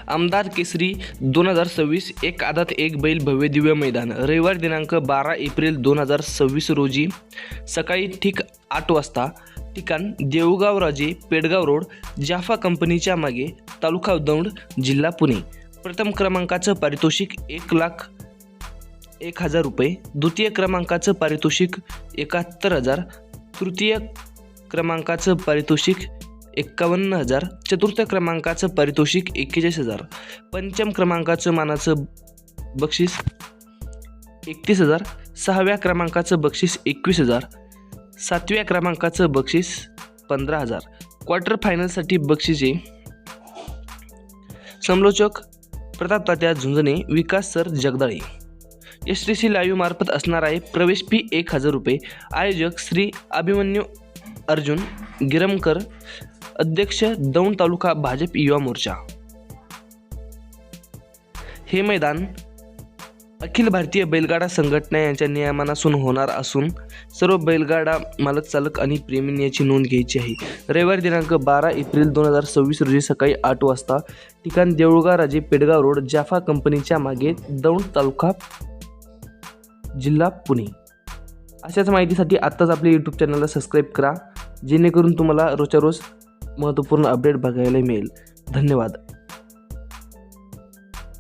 आमदार केसरी 2026 एक आदात एक बैल भव्य दिव्य मैदान रविवार दिनांक 12 एप्रिल 2026 रोजी सकाळी ठीक 8 वाजता. ठिकाण देऊळगाव राजे पेडगाव रोड जाफा कंपनीच्या मागे तालुका दौंड जिल्हा पुणे. प्रथम क्रमांकाचं पारितोषिक 1,01,000 रुपये, द्वितीय क्रमांकाचं पारितोषिक 71,000, तृतीय क्रमांकाचं पारितोषिक 51,000, चतुर्थ क्रमांकाचं पारितोषिक 41,000, पंचम क्रमांकाचं मानाचं बक्षीस 31,000, सहाव्या क्रमांकाचं बक्षीस 21,000, सातव्या क्रमांकाचं बक्षीस 15,000. क्वार्टर फायनलसाठी बक्षिसे समलोचक प्रताप तात्या झुंजणे, विकास सर जगदाळे. STC लाईव्ह मार्फत असणार आहे. प्रवेश फी 1,000 रुपये. आयोजक श्री अभिमन्यू अर्जुन गिरमकर, अध्यक्ष दौंड तालुका भाजप युवा मोर्चा. हे मैदान अखिल भारतीय बैलगाडा संघटना यांच्या नियमनातून होणार असून सर्व बैलगाडा मालक चालक आणि प्रेमींनी याची नोंद घ्यायची आहे. रविवार दिनांक 12 एप्रिल 2026 रोजी सकाळी 8 वाजता. ठिकाण देऊळगाव राजे पेडगाव रोड जाफा कंपनीच्या मागे दौंड तालुका जिल्हा पुणे. अशाच माहितीसाठी आत्ताच आपल्या यूट्यूब चॅनलला सबस्क्राईब करा, जेणेकरून तुम्हाला रोजच्या रोज महत्त्वपूर्ण अपडेट बघायला मिळेल. धन्यवाद.